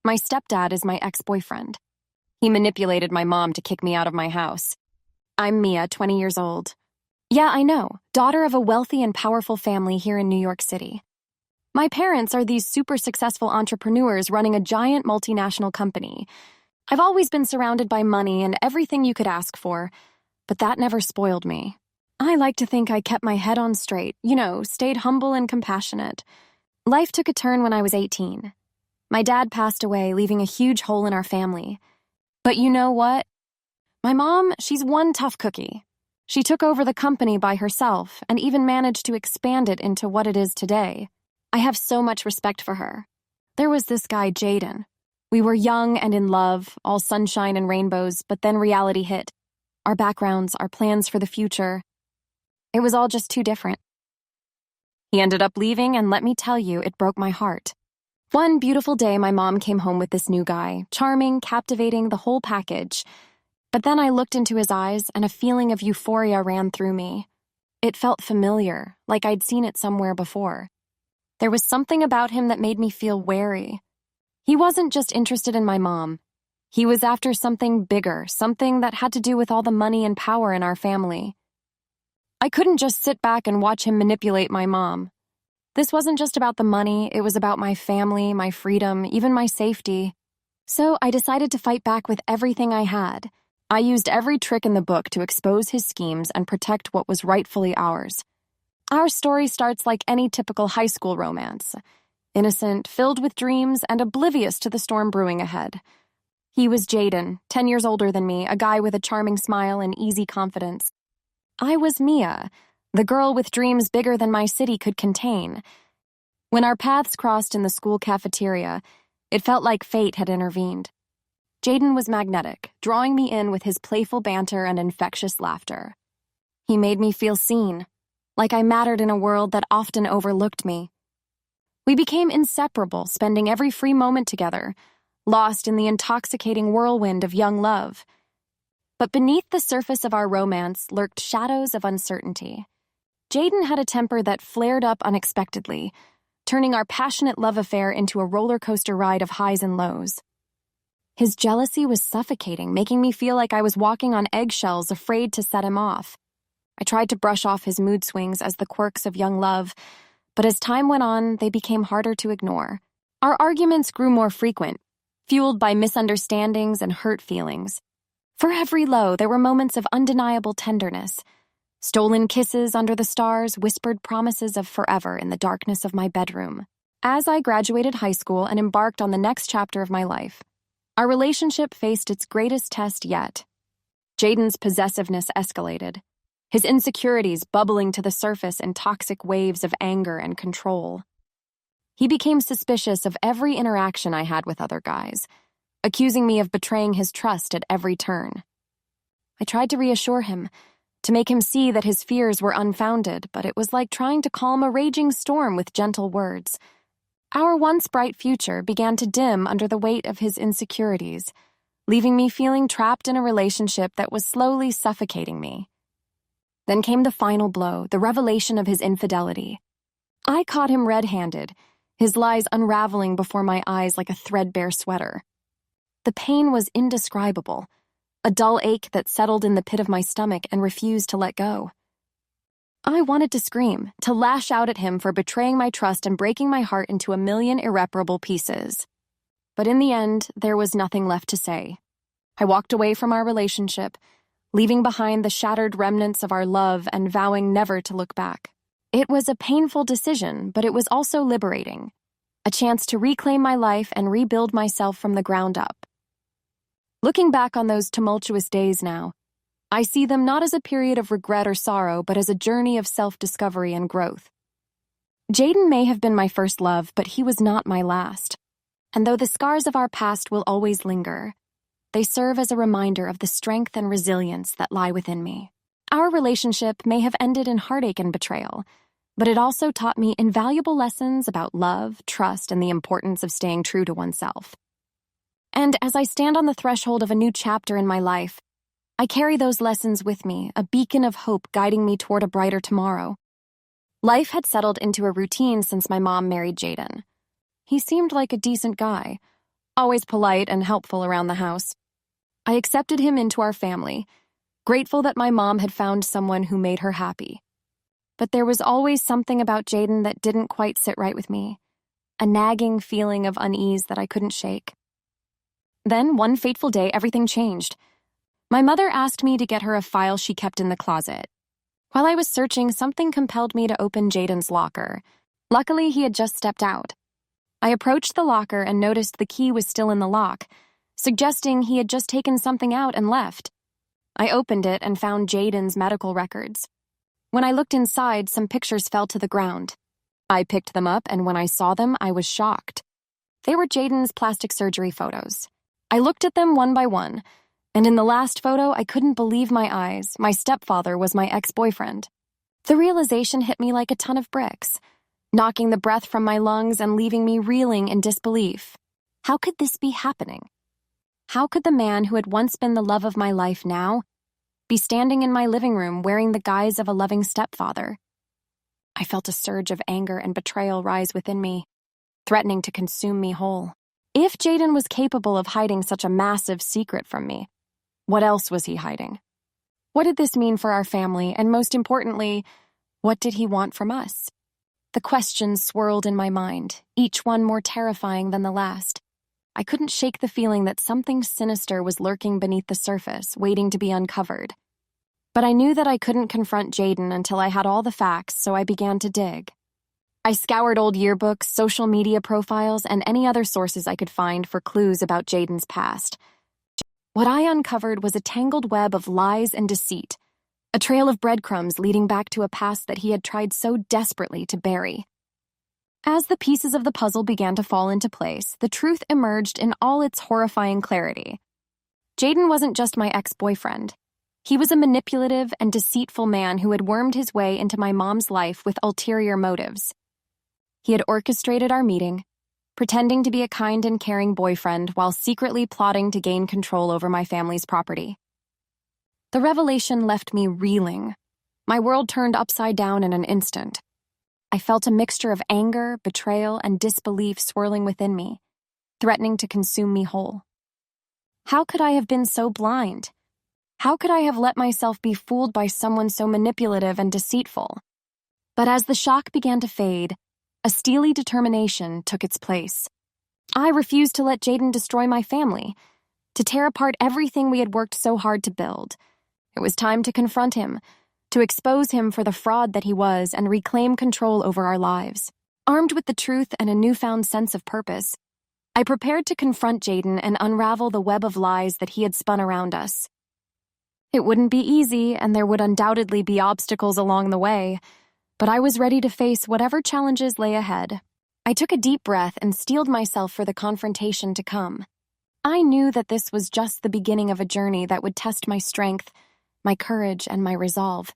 My stepdad is my ex-boyfriend. He manipulated my mom to kick me out of my house. I'm Mia, 20 years old. Yeah, I know, daughter of a wealthy and powerful family here in New York City. My parents are these super successful entrepreneurs running a giant multinational company. I've always been surrounded by money and everything you could ask for, but that never spoiled me. I like to think I kept my head on straight, stayed humble and compassionate. Life took a turn when I was 18. My dad passed away, leaving a huge hole in our family. But you know what? My mom, she's one tough cookie. She took over the company by herself and even managed to expand it into what it is today. I have so much respect for her. There was this guy, Jaden. We were young and in love, all sunshine and rainbows, but then reality hit. Our backgrounds, our plans for the future. It was all just too different. He ended up leaving, and let me tell you, it broke my heart. One beautiful day, my mom came home with this new guy, charming, captivating, the whole package. But then I looked into his eyes, and a feeling of euphoria ran through me. It felt familiar, like I'd seen it somewhere before. There was something about him that made me feel wary. He wasn't just interested in my mom. He was after something bigger, something that had to do with all the money and power in our family. I couldn't just sit back and watch him manipulate my mom. This wasn't just about the money, it was about my family, my freedom, even my safety. So I decided to fight back with everything I had. I used every trick in the book to expose his schemes and protect what was rightfully ours. Our story starts like any typical high school romance. Innocent, filled with dreams, and oblivious to the storm brewing ahead. He was Jaden, 10 years older than me, a guy with a charming smile and easy confidence. I was Mia, the girl with dreams bigger than my city could contain. When our paths crossed in the school cafeteria, it felt like fate had intervened. Jaden was magnetic, drawing me in with his playful banter and infectious laughter. He made me feel seen, like I mattered in a world that often overlooked me. We became inseparable, spending every free moment together, lost in the intoxicating whirlwind of young love. But beneath the surface of our romance lurked shadows of uncertainty. Jaden had a temper that flared up unexpectedly, turning our passionate love affair into a roller coaster ride of highs and lows. His jealousy was suffocating, making me feel like I was walking on eggshells, afraid to set him off. I tried to brush off his mood swings as the quirks of young love, but as time went on, they became harder to ignore. Our arguments grew more frequent, fueled by misunderstandings and hurt feelings. For every low, there were moments of undeniable tenderness. Stolen kisses under the stars, whispered promises of forever in the darkness of my bedroom. As I graduated high school and embarked on the next chapter of my life, our relationship faced its greatest test yet. Jaden's possessiveness escalated, his insecurities bubbling to the surface in toxic waves of anger and control. He became suspicious of every interaction I had with other guys, accusing me of betraying his trust at every turn. I tried to reassure him, to make him see that his fears were unfounded, but it was like trying to calm a raging storm with gentle words. Our once bright future began to dim under the weight of his insecurities, leaving me feeling trapped in a relationship that was slowly suffocating me. Then came the final blow, the revelation of his infidelity. I caught him red-handed, his lies unraveling before my eyes like a threadbare sweater. The pain was indescribable, a dull ache that settled in the pit of my stomach and refused to let go. I wanted to scream, to lash out at him for betraying my trust and breaking my heart into a million irreparable pieces. But in the end, there was nothing left to say. I walked away from our relationship, leaving behind the shattered remnants of our love and vowing never to look back. It was a painful decision, but it was also liberating, a chance to reclaim my life and rebuild myself from the ground up. Looking back on those tumultuous days now, I see them not as a period of regret or sorrow, but as a journey of self-discovery and growth. Jaden may have been my first love, but he was not my last. And though the scars of our past will always linger, they serve as a reminder of the strength and resilience that lie within me. Our relationship may have ended in heartache and betrayal, but it also taught me invaluable lessons about love, trust, and the importance of staying true to oneself. And as I stand on the threshold of a new chapter in my life, I carry those lessons with me, a beacon of hope guiding me toward a brighter tomorrow. Life had settled into a routine since my mom married Jaden. He seemed like a decent guy, always polite and helpful around the house. I accepted him into our family, grateful that my mom had found someone who made her happy. But there was always something about Jaden that didn't quite sit right with me, a nagging feeling of unease that I couldn't shake. Then, one fateful day, everything changed. My mother asked me to get her a file she kept in the closet. While I was searching, something compelled me to open Jaden's locker. Luckily, he had just stepped out. I approached the locker and noticed the key was still in the lock, suggesting he had just taken something out and left. I opened it and found Jaden's medical records. When I looked inside, some pictures fell to the ground. I picked them up, and when I saw them, I was shocked. They were Jaden's plastic surgery photos. I looked at them one by one, and in the last photo, I couldn't believe my eyes. My stepfather was my ex-boyfriend. The realization hit me like a ton of bricks, knocking the breath from my lungs and leaving me reeling in disbelief. How could this be happening? How could the man who had once been the love of my life now be standing in my living room wearing the guise of a loving stepfather? I felt a surge of anger and betrayal rise within me, threatening to consume me whole. If Jaden was capable of hiding such a massive secret from me, what else was he hiding? What did this mean for our family, and most importantly, what did he want from us? The questions swirled in my mind, each one more terrifying than the last. I couldn't shake the feeling that something sinister was lurking beneath the surface, waiting to be uncovered. But I knew that I couldn't confront Jaden until I had all the facts, so I began to dig. I scoured old yearbooks, social media profiles, and any other sources I could find for clues about Jaden's past. What I uncovered was a tangled web of lies and deceit, a trail of breadcrumbs leading back to a past that he had tried so desperately to bury. As the pieces of the puzzle began to fall into place, the truth emerged in all its horrifying clarity. Jaden wasn't just my ex-boyfriend. He was a manipulative and deceitful man who had wormed his way into my mom's life with ulterior motives. He had orchestrated our meeting, pretending to be a kind and caring boyfriend while secretly plotting to gain control over my family's property. The revelation left me reeling. My world turned upside down in an instant. I felt a mixture of anger, betrayal, and disbelief swirling within me, threatening to consume me whole. How could I have been so blind? How could I have let myself be fooled by someone so manipulative and deceitful? But as the shock began to fade, a steely determination took its place. I refused to let Jaden destroy my family, to tear apart everything we had worked so hard to build. It was time to confront him, to expose him for the fraud that he was and reclaim control over our lives. Armed with the truth and a newfound sense of purpose, I prepared to confront Jaden and unravel the web of lies that he had spun around us. It wouldn't be easy, and there would undoubtedly be obstacles along the way, but I was ready to face whatever challenges lay ahead. I took a deep breath and steeled myself for the confrontation to come. I knew that this was just the beginning of a journey that would test my strength, my courage, and my resolve.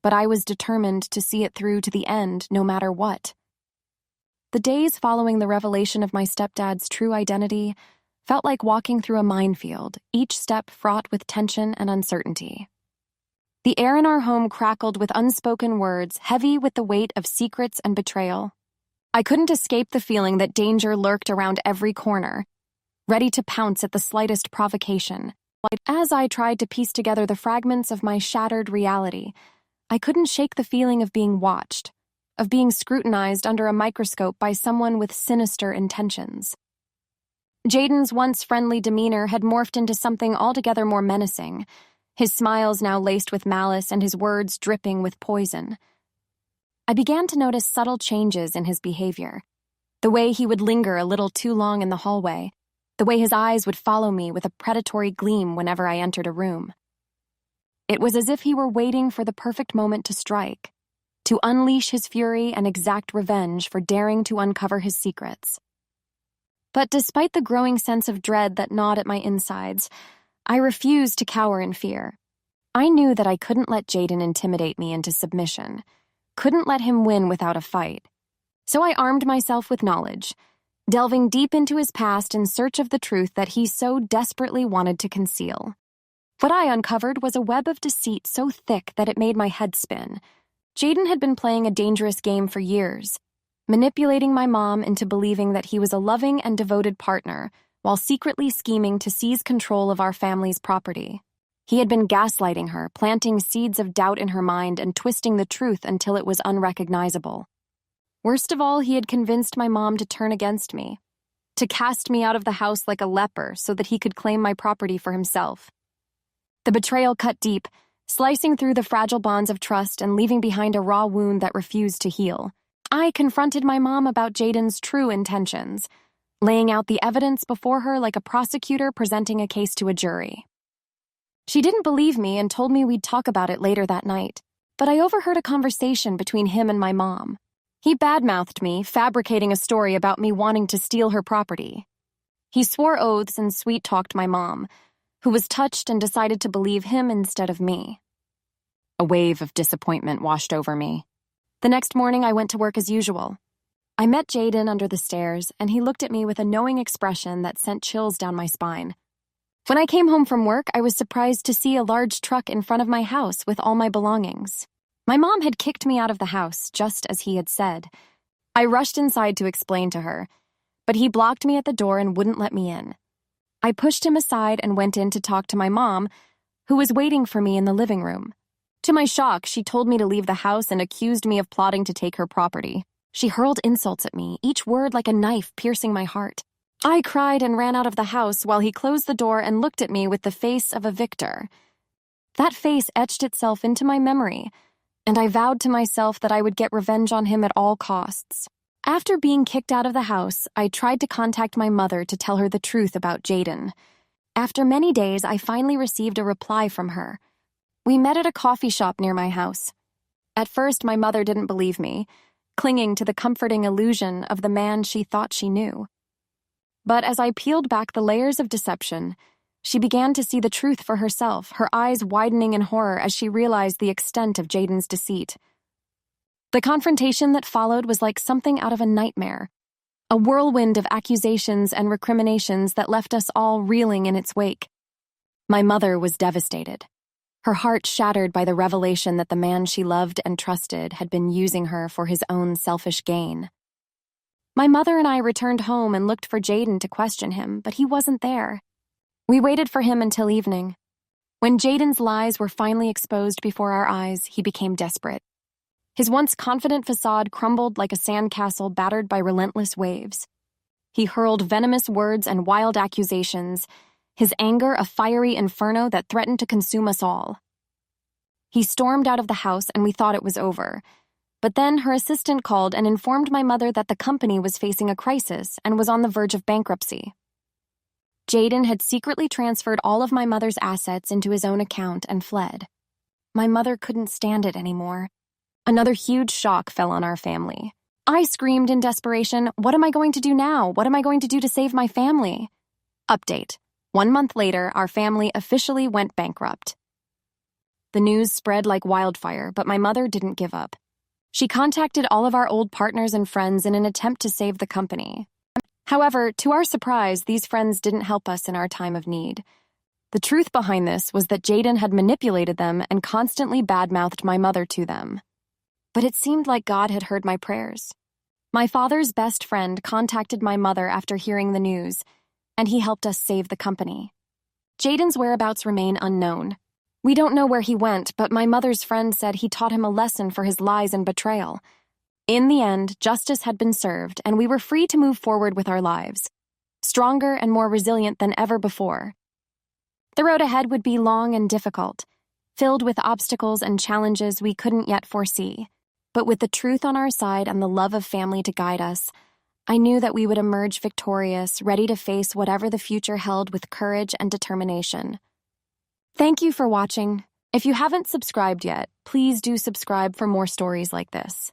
But I was determined to see it through to the end, no matter what. The days following the revelation of my stepdad's true identity felt like walking through a minefield, each step fraught with tension and uncertainty. The air in our home crackled with unspoken words, heavy with the weight of secrets and betrayal. I couldn't escape the feeling that danger lurked around every corner, ready to pounce at the slightest provocation. As I tried to piece together the fragments of my shattered reality, I couldn't shake the feeling of being watched, of being scrutinized under a microscope by someone with sinister intentions. Jaden's once friendly demeanor had morphed into something altogether more menacing, his smiles now laced with malice and his words dripping with poison. I began to notice subtle changes in his behavior. The way he would linger a little too long in the hallway, the way his eyes would follow me with a predatory gleam whenever I entered a room. It was as if he were waiting for the perfect moment to strike, to unleash his fury and exact revenge for daring to uncover his secrets. But despite the growing sense of dread that gnawed at my insides, I refused to cower in fear. I knew that I couldn't let Jaden intimidate me into submission, couldn't let him win without a fight. So I armed myself with knowledge, delving deep into his past in search of the truth that he so desperately wanted to conceal. What I uncovered was a web of deceit so thick that it made my head spin. Jaden had been playing a dangerous game for years. manipulating my mom into believing that he was a loving and devoted partner while secretly scheming to seize control of our family's property. He had been gaslighting her, planting seeds of doubt in her mind and twisting the truth until it was unrecognizable. Worst of all, he had convinced my mom to turn against me, to cast me out of the house like a leper so that he could claim my property for himself. The betrayal cut deep, slicing through the fragile bonds of trust and leaving behind a raw wound that refused to heal. I confronted my mom about Jaden's true intentions, laying out the evidence before her like a prosecutor presenting a case to a jury. She didn't believe me and told me we'd talk about it later that night, but I overheard a conversation between him and my mom. He badmouthed me, fabricating a story about me wanting to steal her property. He swore oaths and sweet-talked my mom, who was touched and decided to believe him instead of me. A wave of disappointment washed over me. The next morning, I went to work as usual. I met Jaden under the stairs, and he looked at me with a knowing expression that sent chills down my spine. When I came home from work, I was surprised to see a large truck in front of my house with all my belongings. My mom had kicked me out of the house, just as he had said. I rushed inside to explain to her, but he blocked me at the door and wouldn't let me in. I pushed him aside and went in to talk to my mom, who was waiting for me in the living room. To my shock, she told me to leave the house and accused me of plotting to take her property. She hurled insults at me, each word like a knife piercing my heart. I cried and ran out of the house while he closed the door and looked at me with the face of a victor. That face etched itself into my memory, and I vowed to myself that I would get revenge on him at all costs. After being kicked out of the house, I tried to contact my mother to tell her the truth about Jaden. After many days, I finally received a reply from her. We met at a coffee shop near my house. At first, my mother didn't believe me, clinging to the comforting illusion of the man she thought she knew. But as I peeled back the layers of deception, she began to see the truth for herself, her eyes widening in horror as she realized the extent of Jaden's deceit. The confrontation that followed was like something out of a nightmare, a whirlwind of accusations and recriminations that left us all reeling in its wake. My mother was devastated, her heart shattered by the revelation that the man she loved and trusted had been using her for his own selfish gain. My mother and I returned home and looked for Jaden to question him, but he wasn't there. We waited for him until evening. When Jaden's lies were finally exposed before our eyes, he became desperate. His once confident facade crumbled like a sandcastle battered by relentless waves. He hurled venomous words and wild accusations, his anger a fiery inferno that threatened to consume us all. He stormed out of the house and we thought it was over. But then her assistant called and informed my mother that the company was facing a crisis and was on the verge of bankruptcy. Jaden had secretly transferred all of my mother's assets into his own account and fled. My mother couldn't stand it anymore. Another huge shock fell on our family. I screamed in desperation, "What am I going to do now? What am I going to do to save my family?" Update. 1 month later, our family officially went bankrupt. The news spread like wildfire, but my mother didn't give up. She contacted all of our old partners and friends in an attempt to save the company. However, to our surprise, these friends didn't help us in our time of need. The truth behind this was that Jaden had manipulated them and constantly badmouthed my mother to them. But it seemed like God had heard my prayers. My father's best friend contacted my mother after hearing the news, and he helped us save the company. Jaden's whereabouts remain unknown. We don't know where he went, but my mother's friend said he taught him a lesson for his lies and betrayal. In the end, justice had been served, and we were free to move forward with our lives, stronger and more resilient than ever before. The road ahead would be long and difficult, filled with obstacles and challenges we couldn't yet foresee. But with the truth on our side and the love of family to guide us, I knew that we would emerge victorious, ready to face whatever the future held with courage and determination. Thank you for watching. If you haven't subscribed yet, please do subscribe for more stories like this.